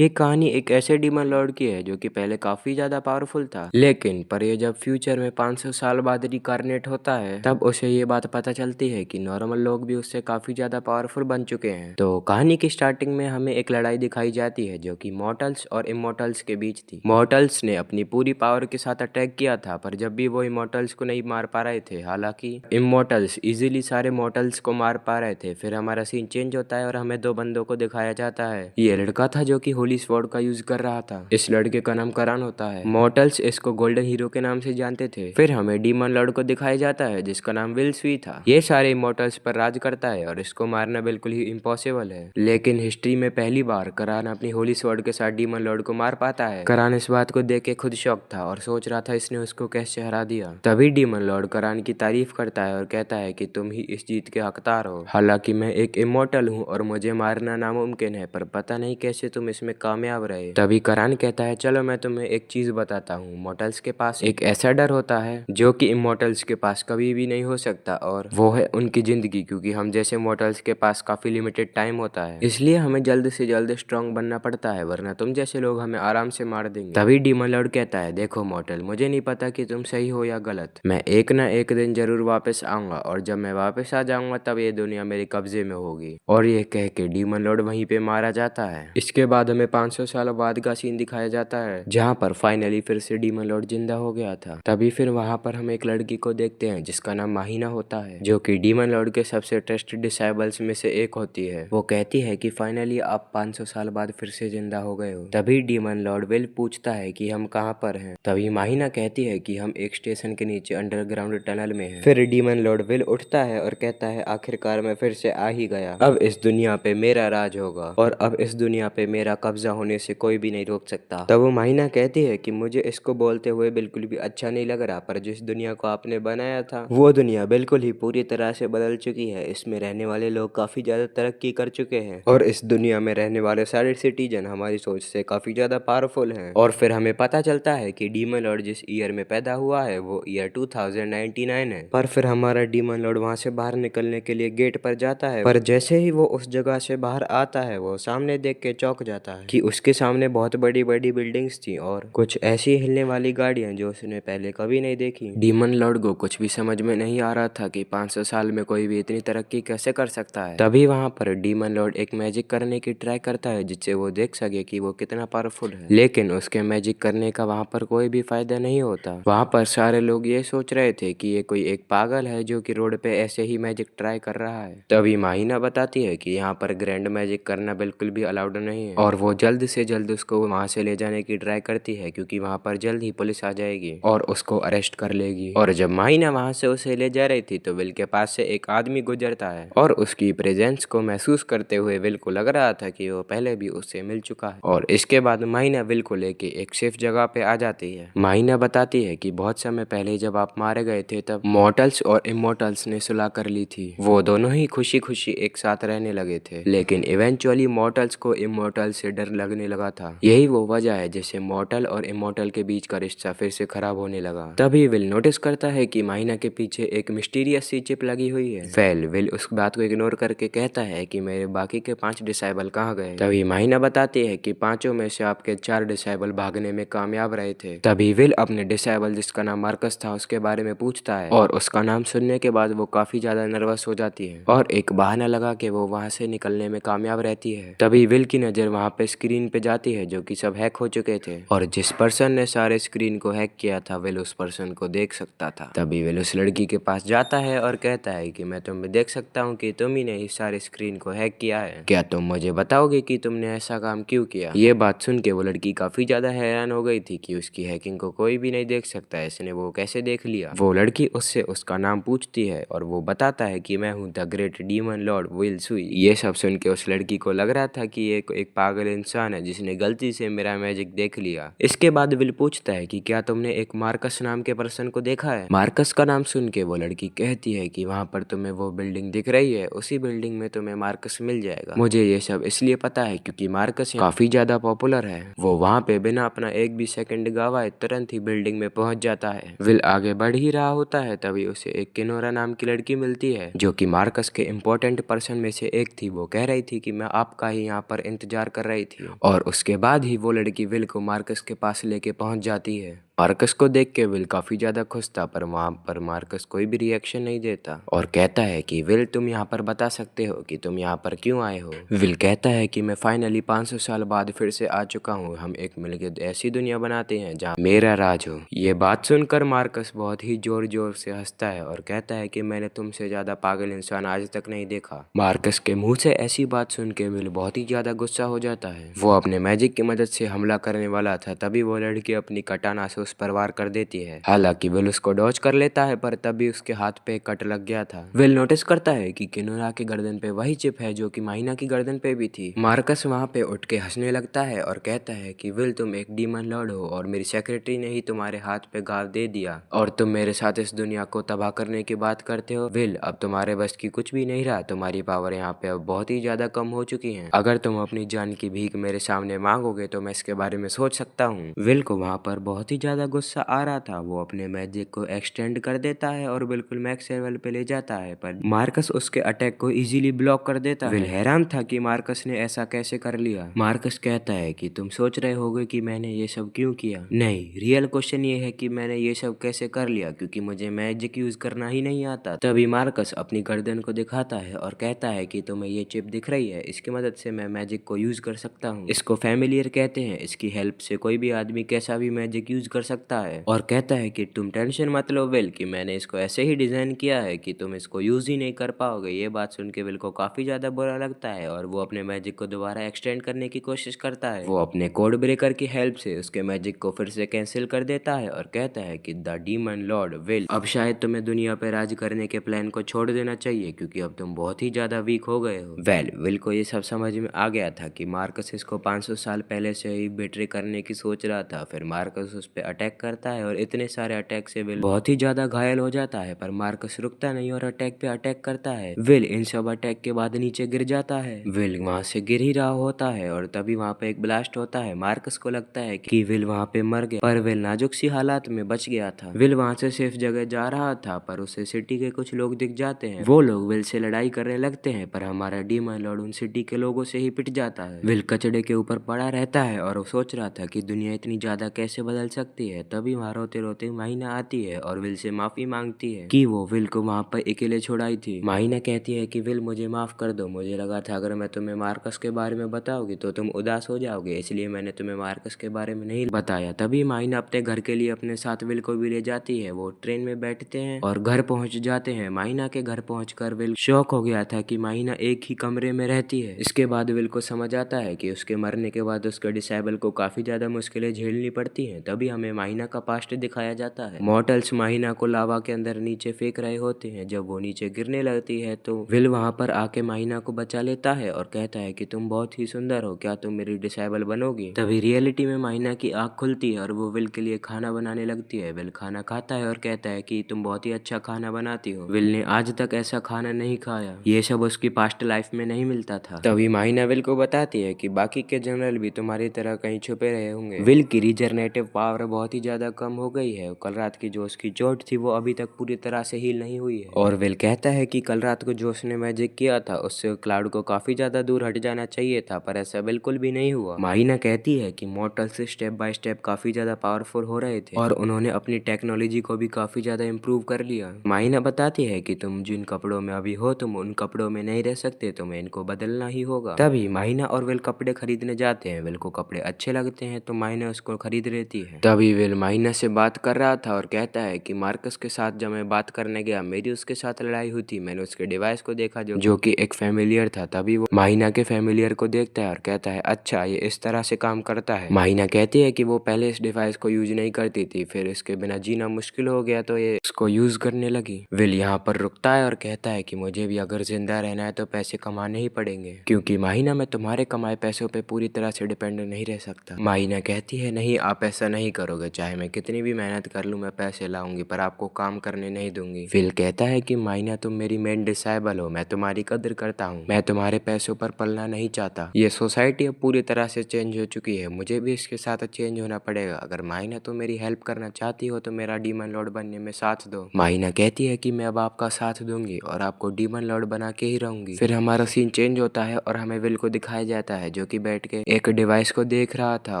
ये कहानी एक ऐसे डीमन लॉर्ड की है जो कि पहले काफी ज्यादा पावरफुल था, लेकिन पर ये जब फ्यूचर में 500 साल बाद रिकारनेट होता है तब उसे ये बात पता चलती है कि नॉर्मल लोग भी उससे काफी ज्यादा पावरफुल बन चुके हैं। तो कहानी की स्टार्टिंग में हमें एक लड़ाई दिखाई जाती है जो कि मॉर्टल्स और इमोर्टल्स के बीच थी। मॉर्टल्स ने अपनी पूरी पावर के साथ अटैक किया था, पर जब भी वो इमोर्टल्स को नहीं मार पा रहे थे, हालांकि इमोर्टल्स इजीली सारे मॉर्टल्स को मार पा रहे थे। फिर हमारा सीन चेंज होता है और हमें दो बंदों को दिखाया जाता है। ये लड़का था जो कि होली स्वॉर्ड का यूज कर रहा था। इस लड़के का नाम करान होता है। मॉर्टल्स इसको गोल्डन हीरो के नाम से जानते थे। फिर हमें डीमन लॉर्ड को दिखाया जाता है जिसका नाम विल स्वी था। ये सारे इमोर्टल्स पर राज करता है और इसको मारना बिल्कुल ही इम्पॉसिबल है, लेकिन हिस्ट्री में पहली बार करान अपनी होली स्वॉर्ड के साथ डीमन लॉर्ड को मार पाता है। करान इस बात को देख के खुद शॉक था और सोच रहा था इसने उसको कैसे हरा दिया। तभी डीमन लॉर्ड करान की तारीफ करता है और कहता है कि तुम ही इस जीत के हकदार हो। हालांकि मैं एक इमोर्टल हूँ और मुझे मारना नामुमकिन है, पर पता नहीं कैसे तुम इसमें कामयाब रहे। तभी करान कहता है चलो मैं तुम्हें एक चीज बताता हूँ। मॉर्टल्स के पास एक ऐसा डर होता है जो कि इमोर्टल्स के पास कभी भी नहीं हो सकता, और वो है उनकी जिंदगी, क्योंकि हम जैसे मॉर्टल्स के पास काफी लिमिटेड टाइम होता है। इसलिए हमें जल्द से जल्द स्ट्रांग बनना पड़ता है, वरना तुम जैसे लोग हमें आराम से मार देंगे। तभी डीमन लॉर्ड कहता है देखो मॉर्टल, मुझे नहीं पता कि तुम सही हो या गलत, मैं एक ना एक दिन जरूर वापस आऊंगा, और जब मैं वापस आ जाऊंगा तब ये दुनिया मेरे कब्जे में होगी। और ये कह के डीमन लॉर्ड वहीं पे मारा जाता है। इसके बाद हमें 500 साल बाद का सीन दिखाया जाता है जहाँ पर फाइनली फिर से डीमन लॉर्ड जिंदा हो गया था। तभी फिर वहाँ पर हम एक लड़की को देखते हैं जिसका नाम माहिना होता है, जो कि डीमन लॉर्ड के सबसे ट्रस्टेड डिसाइबल्स में से एक होती है। वो कहती है कि फाइनली आप 500 साल बाद फिर से जिंदा हो गए हो। तभी डीमन लॉर्ड विल पूछता है कि हम कहाँ पर हैं। तभी माहिना कहती है कि हम एक स्टेशन के नीचे अंडरग्राउंड टनल में हैं। फिर डीमन लॉर्ड विल उठता है और कहता है आखिरकार मैं फिर से आ ही गया, अब इस दुनिया पे मेरा राज होगा और अब इस दुनिया पे मेरा कब्जा होने से कोई भी नहीं रोक सकता। तब वो माहिना कहती है कि मुझे इसको बोलते हुए बिल्कुल भी अच्छा नहीं लग रहा, पर जिस दुनिया को आपने बनाया था वो दुनिया बिल्कुल ही पूरी तरह से बदल चुकी है। इसमें रहने वाले लोग काफी ज्यादा तरक्की कर चुके हैं और इस दुनिया में रहने वाले सारे सिटीजन हमारी सोच से काफी ज्यादा पावरफुल हैं। और फिर हमें पता चलता है कि डीमन लॉर्ड जिस ईयर में पैदा हुआ है वो ईयर 2099 है। पर फिर हमारा डीमन लॉर्ड वहां से बाहर निकलने के लिए गेट पर जाता है, पर जैसे ही वो उस जगह से बाहर आता है वो सामने देख के चौंक जाता है कि उसके सामने बहुत बड़ी बड़ी बिल्डिंग्स थी और कुछ ऐसी हिलने वाली गाड़ियां जो उसने पहले कभी नहीं देखी। डीमन लॉर्ड को कुछ भी समझ में नहीं आ रहा था कि 500 साल में कोई भी इतनी तरक्की कैसे कर सकता है। तभी वहां पर डीमन लॉर्ड एक मैजिक करने की ट्राई करता है जिससे वो देख सके कि वो कितना पावरफुल है, लेकिन उसके मैजिक करने का वहां पर कोई भी फायदा नहीं होता। वहां पर सारे लोग ये सोच रहे थे कि ये कोई एक पागल है जो कि रोड पे ऐसे ही मैजिक ट्राई कर रहा है। तभी माहिना बताती है कि यहाँ पर ग्रैंड मैजिक करना बिल्कुल भी अलाउड नहीं है, और वो जल्द से जल्द उसको वहां से ले जाने की ट्राई करती है क्योंकि वहां पर जल्द ही पुलिस आ जाएगी और उसको अरेस्ट कर लेगी। और जब माहिना वहां से उसे ले जा रही थी तो विल के पास से एक आदमी गुजरता है और उसकी प्रेजेंस को महसूस करते हुए विल को लग रहा था कि वो पहले भी उससे मिल चुका है। और इसके बाद माहिना विल को लेके एक सेफ जगह पे आ जाती है। माहिना बताती है कि बहुत समय पहले जब आप मारे गए थे तब मॉर्टल्स और इमोर्टल्स ने सुलह कर ली थी। वो दोनों ही खुशी खुशी एक साथ रहने लगे थे, लेकिन इवेंचुअली मॉर्टल्स को इमोर्टल से डर लगने लगा था। यही वो वजह है जिससे मॉर्टल और इमोर्टल के बीच का रिश्ता फिर से खराब होने लगा। तभी विल नोटिस करता है कि माहिना के पीछे एक मिस्टीरियस सी चिप लगी हुई है। विल उस बात को इग्नोर करके कहता है कि मेरे बाकी के 5 डिसाइबल कहाँ गए। तभी माहिना बताती है कि 5 में से आपके 4 डिसाइबल भागने में कामयाब रहे थे। तभी विल अपने डिसाइबल जिसका नाम मार्कस था उसके बारे में पूछता है और उसका नाम सुनने के बाद वो काफी ज्यादा नर्वस हो जाती है और एक बहाना लगा के वो वहां से निकलने में कामयाब रहती है। तभी विल की नजर वहां पे स्क्रीन पे जाती है जो कि सब हैक हो चुके थे, और जिस पर्सन ने सारे स्क्रीन को हैक किया था विल उस पर्सन को देख सकता था। तभी विल उस लड़की के पास जाता है और कहता है कि मैं तुम्हें देख सकता हूँ कि तुम ही ने इस सारे स्क्रीन को हैक किया है, क्या तुम मुझे बताओगे कि तुमने ऐसा काम क्यों किया। ये बात सुन के वो लड़की काफी ज्यादा हैरान हो गई थी कि उसकी हैकिंग को कोई भी नहीं देख सकता, इसने वो कैसे देख लिया। वो लड़की उससे उसका नाम पूछती है और वो बताता है कि मैं हूँ the great demon Lord will स्वी। ये सब सुन के उस लड़की को लग रहा था कि ये एक पागल इंसान है जिसने गलती से मेरा मैजिक देख लिया। इसके बाद विल पूछता है कि क्या तुमने एक मार्कस नाम के पर्सन को देखा है। मार्कस का नाम सुन के वो लड़की कहती है कि वहाँ पर तुम्हें वो बिल्डिंग दिख रही है, उसी बिल्डिंग में तुम्हें मार्कस मिल जाएगा। मुझे ये सब इसलिए पता है क्योंकि मार्कस काफी ज्यादा पॉपुलर है। वो वहाँ पे बिना अपना एक भी सेकंड गवाए तुरंत ही बिल्डिंग में पहुंच जाता है। विल आगे बढ़ ही रहा होता है तभी उसे एक किनोरा नाम की लड़की मिलती है जो कि मार्कस के इम्पोर्टेंट पर्सन में से एक थी। वो कह रही थी कि मैं आपका ही यहाँ पर इंतजार कर रही थी और उसके बाद ही वो लड़की विल को मार्कस के पास लेके पहुंच जाती है। मार्कस को देख के विल काफी ज्यादा खुश था, पर वहां पर मार्कस कोई भी रिएक्शन नहीं देता और कहता है कि विल तुम यहाँ पर बता सकते हो कि तुम यहाँ पर क्यों आए हो। विल कहता है कि मैं फाइनली 500 साल बाद फिर से आ चुका हूँ। हम एक मिलकर ऐसी दुनिया बनाते हैं जहाँ मेरा राज हो। ये बात सुनकर मार्कस बहुत ही जोर जोर से हंसता है और कहता है कि मैंने तुमसे ज्यादा पागल इंसान आज तक नहीं देखा। मार्कस के मुंह से ऐसी बात सुन के विल बहुत ही ज्यादा गुस्सा हो जाता है। वो अपने मैजिक की मदद से हमला करने वाला था, तभी वो लड़की अपनी कटाना से उस पर वार कर देती है। हालांकि विल उसको डॉज कर लेता है, पर तभी उसके हाथ पे कट लग गया था। विल नोटिस करता है कि किनोरा की गर्दन पे वही चिप है जो कि माहिना की गर्दन पे भी थी। मार्कस वहाँ पे उठ के हंसने लगता है और कहता है कि विल तुम एक डीमन लॉर्ड हो और मेरी सेक्रेटरी ने ही तुम्हारे हाथ पे घाव दे दिया और तुम मेरे साथ इस दुनिया को तबाह करने की बात करते हो। विल अब तुम्हारे बस की कुछ भी नहीं रहा, तुम्हारी पावर यहाँ पे अब बहुत ही ज्यादा कम हो चुकी है। अगर तुम अपनी जान की भीख मेरे सामने मांगोगे तो मैं इसके बारे में सोच सकता हूँ। विल को वहाँ पर बहुत ही ज्यादा गुस्सा आ रहा था। वो अपने मैजिक को एक्सटेंड कर देता है और बिल्कुल मैक्स लेवल पे ले जाता है, पर मार्कस उसके अटैक को इजीली ब्लॉक कर देता है। विल हैरान था कि मार्कस ने ऐसा कैसे कर लिया। मार्कस कहता है कि तुम सोच रहे होगे कि मैंने ये सब क्यों किया। नहीं, रियल क्वेश्चन ये है कि मैंने ये सब कैसे कर लिया, क्योंकि मुझे मैजिक यूज करना ही नहीं आता। तभी मार्कस अपनी गर्दन को दिखाता है और कहता है कि तुम्हें ये चिप दिख रही है, इसकी मदद से मैं मैजिक को यूज कर सकता हूँ। इसको फैमिलियर कहते हैं। इसकी हेल्प से कोई भी आदमी कैसा भी मैजिक यूज कर सकता है। और कहता है कि तुम टेंशन मत लो विल, कि मैंने इसको ऐसे ही डिजाइन किया है कि तुम इसको यूज ही नहीं कर पाओगे। ये बात सुन के विल को काफी ज्यादा बुरा लगता है और वो अपने मैजिक को दोबारा एक्सटेंड करने की कोशिश करता है। वो अपने कोड ब्रेकर की हेल्प से उसके मैजिक को फिर से कैंसिल कर देता है और कहता है कि द डीमन लॉर्ड विल, अब शायद तुम्हें दुनिया पर राज करने के प्लान को छोड़ देना चाहिए, क्योंकि अब तुम बहुत ही ज्यादा वीक हो गए हो। विल को ये सब समझ में आ गया था कि मार्कस इसको 500 साल पहले से ही बेट्रे करने की सोच रहा था। फिर मार्कस उस पर अटैक करता है और इतने सारे अटैक से विल बहुत ही ज्यादा घायल हो जाता है, पर मार्कस रुकता नहीं और अटैक पे अटैक करता है। विल इन सब अटैक के बाद नीचे गिर जाता है। विल वहां से गिर ही रहा होता है और तभी वहां पे एक ब्लास्ट होता है। मार्कस को लगता है कि विल वहां पे मर गया, पर विल नाजुक सी हालात में बच गया था। विल वहां से सेफ जगह जा रहा था, पर उसे सिटी के कुछ लोग दिख जाते हैं। वो लोग विल से लड़ाई करने लगते हैं, पर हमारा डीमन लॉर्ड उन सिटी के लोगों से ही पिट जाता है। विल कचड़े के ऊपर पड़ा रहता है और वो सोच रहा था कि दुनिया इतनी ज्यादा कैसे बदल सकती है। तभी वहां रोते रोते माहिना आती है और विल से माफी मांगती है कि वो विल को वहां पर अकेले छोड़ाई थी। माहिना कहती है कि विल मुझे माफ कर दो, मुझे लगा था अगर मैं तुम्हें मार्कस के बारे में बताऊंगी तो तुम उदास हो जाओगे, इसलिए मैंने तुम्हें मार्कस के बारे में नहीं बताया। तभी माहिना अपने घर के लिए अपने साथ विल को भी ले जाती है। वो ट्रेन में बैठते हैं और घर पहुंच जाते हैं। माहिना के घर पहुंचकर विल शॉक हो गया था कि माहिना एक ही कमरे में रहती है। इसके बाद विल को समझ आता है कि उसके मरने के बाद उसके डिसेबल को काफी ज्यादा मुश्किलें झेलनी पड़ती हैं। तभी हमें माहिना का पास्ट दिखाया जाता है। मॉर्टल्स माहिना को लावा के अंदर नीचे फेंक रहे होते हैं। जब वो नीचे गिरने लगती है तो विल वहां पर आके माहिना को बचा लेता है और कहता है कि तुम बहुत ही सुंदर हो, क्या तुम मेरी डिसेबल बनोगी। तभी रियलिटी में माहिना की आंख खुलती है और वो विल के लिए खाना बनाने लगती है। विल खाना खाता है और कहता है कि तुम बहुत ही अच्छा खाना बनाती हो। विल ने आज तक ऐसा खाना नहीं खाया, ये सब उसकी पास्ट लाइफ में नहीं मिलता था। तभी माहिना विल को बताती है कि बाकी के जनरल भी तुम्हारी तरह कहीं छुपे रहे होंगे। विल की रिजनरेटिव पावर बहुत ही ज्यादा कम हो गई है। कल रात की जो उसकी चोट थी वो अभी तक पूरी तरह से हील नहीं हुई है। और विल कहता है कि कल रात को जो उसने मैजिक किया था उससे क्लाउड को काफी ज्यादा दूर हट जाना चाहिए था, पर ऐसा बिल्कुल भी नहीं हुआ। माहिना कहती है कि मॉर्टल्स स्टेप बाय स्टेप काफी ज्यादा पावरफुल हो रहे थे और उन्होंने अपनी टेक्नोलॉजी को भी काफी ज्यादा इम्प्रूव कर लिया। माहिना बताती है कि तुम जिन कपड़ों में अभी हो तुम उन कपड़ों में नहीं रह सकते, तुम्हें इनको बदलना ही होगा। तभी माहिना और विल कपड़े खरीदने जाते हैं। विल को कपड़े अच्छे लगते हैं तो माहिना उसको खरीद लेती है। तभी विल माहिना से बात कर रहा था और कहता है कि मार्कस के साथ जब मैं बात करने गया मेरी उसके साथ लड़ाई हुई थी, मैंने उसके डिवाइस को देखा जो कि एक फैमिलियर था। तभी वो माहिना के फैमिलियर को देखता है और कहता है अच्छा ये इस तरह से काम करता है। माहिना कहती है कि वो पहले इस डिवाइस को यूज नहीं करती थी, फिर इसके बिना जीना मुश्किल हो गया तो ये इसको यूज करने लगी। विल यहाँ पर रुकता है और कहता है कि मुझे भी अगर जिंदा रहना है तो पैसे कमाने ही पड़ेंगे, क्योंकि माहिना मैं तुम्हारे कमाए पैसों पे पूरी तरह से डिपेंड नहीं रह सकता। माहिना कहती है नहीं आप ऐसा नहीं करोगे, दोगे, चाहे मैं कितनी भी मेहनत कर लूँ मैं पैसे लाऊंगी पर आपको काम करने नहीं दूंगी। विल कहता है कि माइना तुम मेरी मेन डिसेबल हो, मैं तुम्हारी कदर करता हूँ, मैं तुम्हारे पैसों पर पलना नहीं चाहता। ये सोसाइटी अब पूरी तरह से चेंज हो चुकी है, मुझे भी इसके साथ चेंज होना पड़ेगा। अगर माइना तुम मेरी हेल्प करना चाहती हो तो मेरा डीमन लॉर्ड बनने में साथ दो। माइना कहती है कि मैं अब आपका साथ दूंगी और आपको डीमन लॉर्ड बना के ही रहूंगी। फिर हमारा सीन चेंज होता है और हमें विल को दिखाया जाता है जो कि बैठ के एक डिवाइस को देख रहा था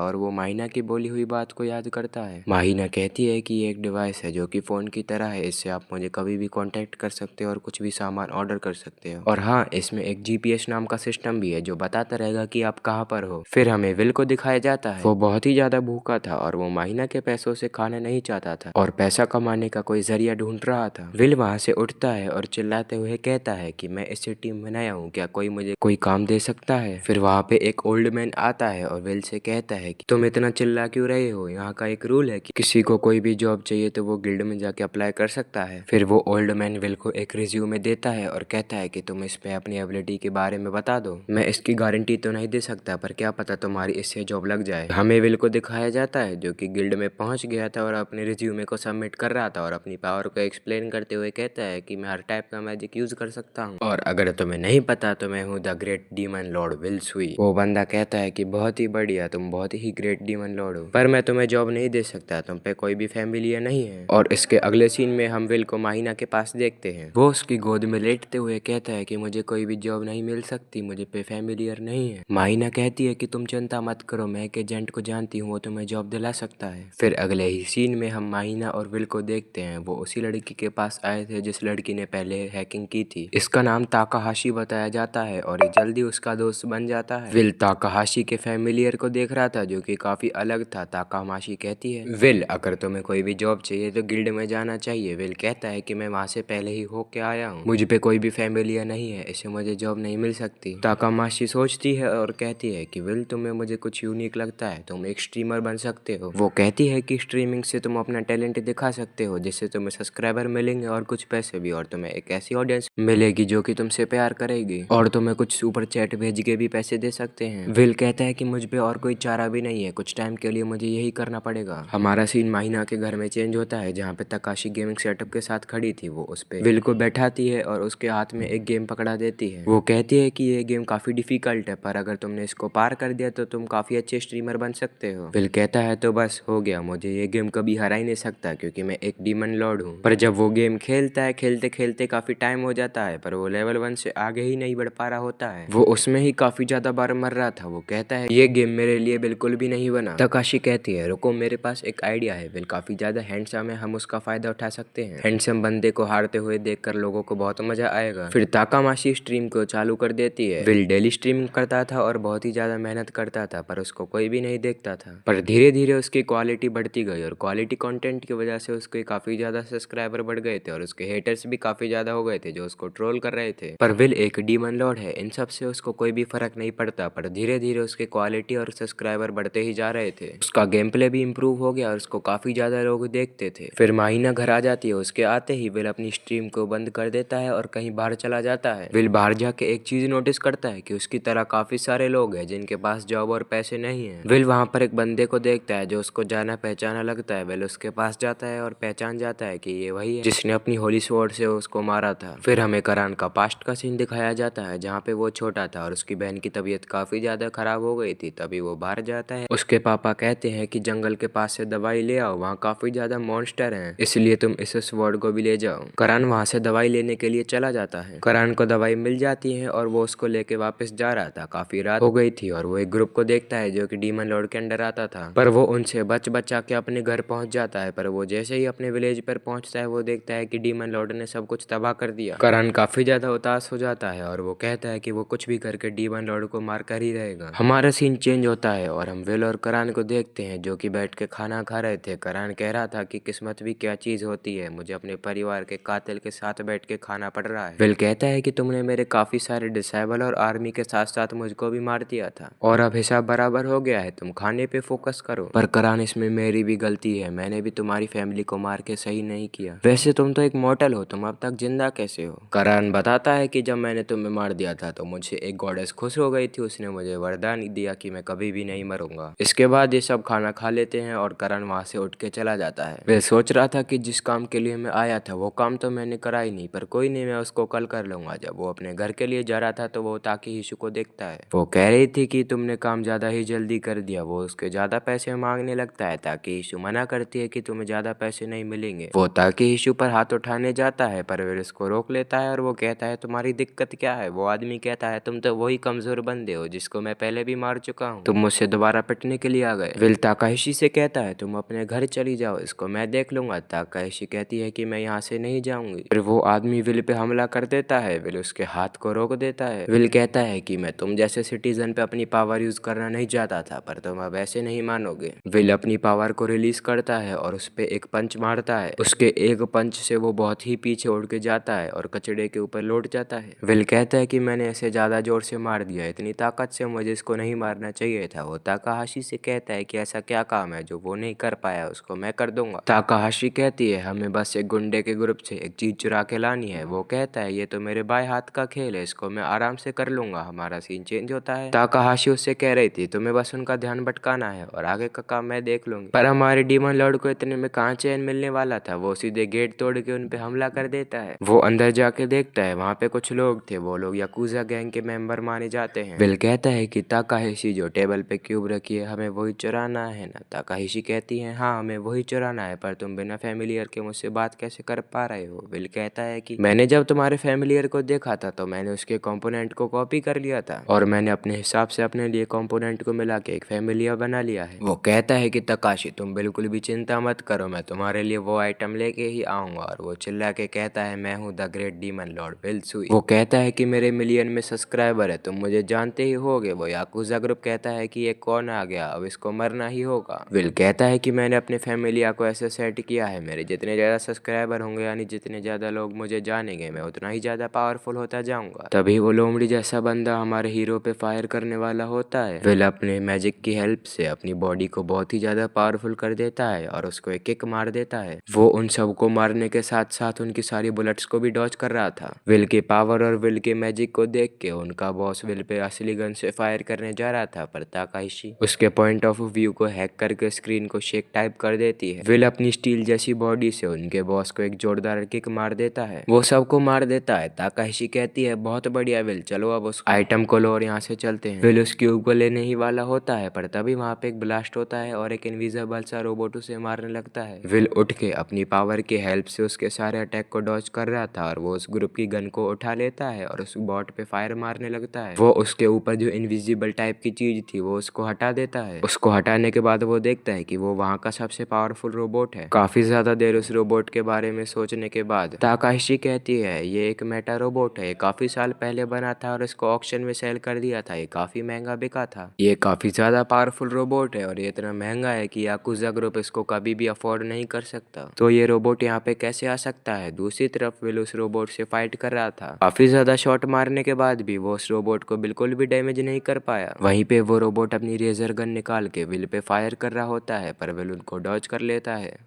और वो माइना की बोली हुई बात को याद करता है। माइना कहती है कि ये एक डिवाइस है जो कि फोन की तरह है, इससे आप मुझे कभी भी कांटेक्ट कर सकते हो और कुछ भी सामान ऑर्डर कर सकते हो। और हाँ, इसमें एक जीपीएस नाम का सिस्टम भी है जो बताता रहेगा कि आप कहाँ पर हो। फिर हमें विल को दिखाया जाता है वो बहुत ही ज्यादा भूखा था और वो माइना के पैसों से खाना नहीं चाहता था और पैसा कमाने का कोई जरिया ढूंढ रहा था। विल वहाँ से उठता है और चिल्लाते हुए कहता है कि मैं इस सिटी में नया हूँ, क्या कोई मुझे कोई काम दे सकता है। फिर वहाँ पे एक ओल्ड मैन आता है और विल से कहता है कि तुम इतना चिल्ला क्यों रहे हो, यहाँ का एक रूल है कि किसी को कोई भी जॉब चाहिए तो वो गिल्ड में जाके अप्लाई कर सकता है। फिर वो ओल्ड मैन विल को एक रिज्यूमे देता है और कहता है कि तुम इस पे अपनी एबिलिटी के बारे में बता दो, मैं इसकी गारंटी तो नहीं दे सकता पर क्या पता तुम्हारी इससे जॉब लग जाए। हमें विल को दिखाया जाता है जो कि गिल्ड में पहुंच गया था और अपने रिज्यूमे को सबमिट कर रहा था और अपनी पावर को एक्सप्लेन करते हुए कहता है कि मैं हर टाइप का मैजिक यूज कर सकता हूँ और अगर तुम्हें नहीं पता तो मैं हूँ the great demon Lord will सुई। वो बंदा कहता है कि बहुत ही बढ़िया, तुम बहुत ही ग्रेट डीमन लॉर्ड हो पर मैं तुम्हें जॉब नहीं दे सकता, तुम पे कोई भी फैमिलियर नहीं है। और इसके अगले सीन में हम विल को माहिना के पास देखते हैं, वो उसकी गोद में लेटते हुए कहता है कि मुझे कोई भी जॉब नहीं मिल सकती, मुझे पे फैमिलियर नहीं है। माहिना कहती है कि तुम चिंता मत करो, मैं एक एजेंट को जानती हूँ, वो तुम्हें जॉब दिला सकता है। फिर अगले ही सीन में हम माहिना और विल को देखते हैं, वो उसी लड़की के पास आए थे जिस लड़की ने पहले हैकिंग की थी। इसका नाम ताकाहाशी बताया जाता है और ये जल्दी उसका दोस्त बन जाता है। विल ताकाहाशी के फैमिलियर को देख रहा था जो कि काफी अलग था। ताकाहाशी कहती है विल अगर तुम्हें कोई भी जॉब चाहिए तो गिल्ड में जाना चाहिए। विल कहता है कि मैं वहाँ से पहले ही होके आया हूँ, मुझ पे कोई भी फैमिलियर नहीं है, इससे मुझे जॉब नहीं मिल सकती। ताकाहाशी सोचती है और कहती है कि विल तुम्हें मुझे कुछ यूनिक लगता है, तुम एक स्ट्रीमर बन सकते हो। वो कहती है कि स्ट्रीमिंग से तुम अपना टैलेंट दिखा सकते हो जिससे तुम्हें सब्सक्राइबर मिलेंगे और कुछ पैसे भी, और तुम्हें एक ऐसी ऑडियंस मिलेगी जो कि तुमसे प्यार करेगी और तुम्हें कुछ सुपर चैट भेज के भी पैसे दे सकते हैं। विल कहता है कि मुझ पे और कोई चारा भी नहीं है, कुछ टाइम के लिए मुझे यही करना पड़ेगा। हमारा सीन माहिना के घर में चेंज होता है जहाँ पे तकाशी गेमिंग सेटअप के साथ खड़ी थी। वो उस पे विल को बैठाती है और उसके हाथ में एक गेम पकड़ा देती है। वो कहती है कि ये गेम काफी डिफिकल्ट है पर अगर तुमने इसको पार कर दिया तो तुम काफी अच्छे स्ट्रीमर बन सकते हो। विल कहता है तो बस हो गया, मुझे ये गेम कभी हरा ही नहीं सकता क्योंकि मैं एक डीमन लॉर्ड हूँ। पर जब वो गेम खेलता है खेलते खेलते काफी टाइम हो जाता है पर वो लेवल 1 से आगे ही नहीं बढ़ पा रहा होता है। वो उसमें ही काफी ज्यादा बार मर रहा था। वो कहता है ये गेम मेरे लिए बिल्कुल भी नहीं बना। तकाशी कहती है रुको, मेरे पास एक आइडिया है, विल काफी ज्यादा हैंडसम है, हम उसका फायदा उठा सकते हैं, हैंडसम बंदे को हारते हुए देखकर लोगों को बहुत मजा आएगा। फिर ताकामाशी स्ट्रीम को चालू कर देती है। विल डेली स्ट्रीमिंग करता था और बहुत ही ज्यादा मेहनत करता था पर उसको कोई भी नहीं देखता था। पर धीरे धीरे उसकी क्वालिटी बढ़ती गई और क्वालिटी कंटेंट की वजह से उसके काफी ज्यादा सब्सक्राइबर बढ़ गए थे और उसके हेटर्स भी काफी ज्यादा हो गए थे जो उसको ट्रोल कर रहे थे। पर विल एक डीमन लॉर्ड है, इन सब से उसको कोई भी फर्क नहीं पड़ता। पर धीरे धीरे उसके क्वालिटी और सब्सक्राइबर बढ़ते ही जा रहे थे, उसका गेम प्ले भी इम्प्रूव हो गया और उसको काफी ज्यादा लोग देखते थे। फिर माहिना घर आ जाती है, उसके आते ही विल अपनी स्ट्रीम को बंद कर देता है और कहीं बाहर चला जाता है। विल बाहर जाके एक चीज नोटिस करता है कि उसकी तरह काफी सारे लोग हैं जिनके पास जॉब और पैसे नहीं है। विल वहां पर एक बंदे को देखता है जो उसको जाना पहचाना लगता है। विल उसके पास जाता है और पहचान जाता है कि ये वही है जिसने अपनी होली स्वॉर्ड से उसको मारा था। फिर हमें करान का पास्ट का सीन दिखाया जाता है जहाँ पे वो छोटा था और उसकी बहन की तबीयत काफी ज्यादा खराब हो गई थी। तभी वो बाहर जाता है, उसके पापा कहते हैं कि जंगल के पास से दवाई ले आओ, वहाँ काफी ज्यादा मॉन्स्टर हैं, इसलिए तुम इस स्वॉर्ड को भी ले जाओ। करान वहाँ से दवाई लेने के लिए चला जाता है। करान को दवाई मिल जाती है और वो उसको लेके वापस जा रहा था। काफी रात हो गई थी और वो एक ग्रुप को देखता है जो कि डीमन लॉर्ड के अंडर आता था, पर वो उनसे बचा के अपने घर पहुंच जाता है। पर वो जैसे ही अपने विलेज पर पहुंचता है वो देखता है कि डीमन लॉर्ड ने सब कुछ तबाह कर दिया। करान काफी ज्यादा उदास हो जाता है और वो कहता है कि वो कुछ भी करके डीमन लॉर्ड को मार कर ही रहेगा। हमारा सीन चेंज होता है और हम विल और करान को देखते हैं जो कि बैठ के खाना खा रहे थे। करान कह रहा था कि किस्मत भी क्या चीज होती है, मुझे अपने परिवार के कातिल के साथ बैठ के खाना पड़ रहा है। विल कहता है कि तुमने मेरे काफी सारे डिसेबल और आर्मी के साथ साथ मुझको भी मार दिया था और अब हिसाब बराबर हो गया है, तुम खाने पे फोकस करो। पर करान इसमें मेरी भी गलती है, मैंने भी तुम्हारी फैमिली को मार के सही नहीं किया, वैसे तुम तो एक मॉर्टल हो, तुम अब तक जिंदा कैसे हो। करान बताता है कि जब मैंने तुम्हें मार दिया था तो मुझसे एक गॉडेस खुश हो गई थी, उसने मुझे वरदान दिया कि मैं कभी भी नहीं मरूंगा। इसके बाद ये सब खाना खा लेते हैं हैं और करण वहाँ से उठ के चला जाता है। वह सोच रहा था कि जिस काम के लिए मैं आया था वो काम तो मैंने करा ही नहीं, पर कोई नहीं, मैं उसको कल कर लूंगा। जब वो अपने घर के लिए जा रहा था तो वो ताकेहिशी को देखता है। वो कह रही थी कि तुमने काम ज्यादा ही जल्दी कर दिया। वो उसके ज्यादा पैसे मांगने लगता है। ताकेहिशी मना करती है कि तुम्हें ज्यादा पैसे नहीं मिलेंगे। वो ताकेहिशी पर हाथ उठाने जाता है पर वे उसको रोक लेता है और वो कहता है तुम्हारी दिक्कत क्या है। वो आदमी कहता है तुम तो वही कमजोर बंदे हो जिसको मैं पहले भी मार चुका हूँ, तुम मुझसे दोबारा पिटने के लिए आ गए। विल ताकाहिशी से कहता है तुम अपने घर चली जाओ, इसको मैं देख लूंगा। ताकाहिशी कहती है कि मैं यहाँ से नहीं जाऊंगी। फिर वो आदमी विल पे हमला कर देता है। विल उसके हाथ को रोक देता है। विल कहता है कि मैं तुम जैसे सिटीजन पे अपनी पावर यूज करना नहीं चाहता था, पर तुम अब ऐसे नहीं मानोगे। विल अपनी पावर को रिलीज करता है और उस पे एक पंच मारता है। उसके एक पंच से वो बहुत ही पीछे उड़ के जाता है और कचड़े के ऊपर लौट जाता है। विल कहता है कि मैंने इसे ज्यादा जोर से मार दिया, इतनी ताकत से मुझे इसको नहीं मारना चाहिए था। वो ताकाहाशी से कहता है कि ऐसा क्या काम है जो वो नहीं कर पाया, उसको मैं कर दूंगा। ताकाहाशी कहती है हमें बस एक गुंडे के ग्रुप से एक चीज चुरा के लानी है। वो कहता है ये तो मेरे बाएं हाथ का खेल है, इसको मैं आराम से कर लूंगा। हमारा सीन चेंज होता है। ताकाहाशी उससे कह रही थी तुम्हें बस उनका ध्यान भटकाना है और आगे का काम मैं देख लूंगी। पर हमारे डीमन लॉर्ड को इतने में कहाँ चैन मिलने वाला था। वो सीधे गेट तोड़ के उन पे हमला कर देता है। वो अंदर जाके देखता है वहाँ पे कुछ लोग थे। वो लोग याकुजा गैंग के मेंबर माने जाते हैं। विल कहता है कि ताकाहिशी जो टेबल पे क्यूब रखी है हमें वही चुराना है ना। ताकाहिशी कहती है हाँ हमें वही चुराना है, पर तुम बिना फैमिलियर के मुझसे बात कैसे कर पा रहे हो। विल कहता है कि मैंने जब तुम्हारे फैमिलियर को देखा था तो मैंने उसके कंपोनेंट को कॉपी कर लिया था और मैंने अपने हिसाब से अपने लिए कंपोनेंट को मिला के एक फैमिलियर बना लिया है। वो कहता है कि तकाशी तुम बिल्कुल भी चिंता मत करो, मैं तुम्हारे लिए वो आइटम लेके ही आऊंगा। और वो चिल्ला के कहता है मैं हूँ the great demon Lord will सुई। वो कहता है कि मेरे मिलियन में सब्सक्राइबर है, तुम मुझे जानते ही होगे। वो याकुजा ग्रुप कहता है कि ये कौन आ गया, अब इसको मरना ही होगा। विल कहता है कि मैंने अपने फैमिलिया को ऐसे सेट किया है, मेरे जितने ज्यादा सब्सक्राइबर होंगे यानी जितने ज्यादा लोग मुझे जानेंगे मैं उतना ही ज्यादा पावरफुल होता जाऊंगा। तभी वो लोमड़ी जैसा बंदा हमारे हीरो पे फायर करने वाला होता है। विल अपने मैजिक की हेल्प से अपनी बॉडी को बहुत ही ज्यादा पावरफुल कर देता है और उसको एक किक मार देता है। वो उन सबको मारने के साथ साथ उनकी सारी बुलेट्स को भी डॉज कर रहा था। विल के पावर और विल के मैजिक को देख के उनका बॉस विल पे असली गन से फायर करने जा रहा था, पर ताकाहिशी उसके पॉइंट ऑफ व्यू को हैक करके स्क्रीन को शेक टाइप कर देती है। विल अपनी स्टील जैसी बॉडी से उनके बॉस को एक जोरदार किक मार देता है। वो सबको मार देता है। ताकाहिशी कहती है बहुत बढ़िया विल, चलो अब उस आइटम को लो और यहाँ से चलते हैं। विल उस क्यूब को लेने ही वाला होता है, पर तभी वहाँ पे एक ब्लास्ट होता है और एक इनविजिबल सा रोबोट उसे मारने लगता है। विल उठ के अपनी पावर की हेल्प से उसके सारे अटैक को डॉज कर रहा था और वो उस ग्रुप की गन को उठा लेता है और उस बॉट पे फायर मारने लगता है। वो उसके ऊपर जो इनविजिबल टाइप की चीज थी वो उसको हटा देता है। उसको हटाने के बाद वो देखता है कि वो वहाँ का सबसे पावरफुल रोबोट है। काफी ज्यादा देर उस रोबोट के बारे में सोचने के बाद ताकाहिशी कहती है ये एक मेटा रोबोट है, काफी साल पहले बना था और इसको ऑक्शन में सेल कर दिया था, ये काफी महंगा बिका था। ये काफी ज्यादा पावरफुल रोबोट है और ये इतना महंगा है कि याकुजा ग्रुप इसको कभी भी अफोर्ड नहीं कर सकता। तो ये रोबोट यहाँ पे कैसे आ सकता है। दूसरी तरफ विल उस रोबोट से फाइट कर रहा था। काफी ज्यादा शॉट मारने के बाद भी वो उस रोबोट को बिल्कुल भी डैमेज नहीं कर पाया। वहीं पे वो रोबोट अपनी रेजर गन निकाल के विल पे फायर कर रहा होता है, पर विल उनको डॉज कर लेता है।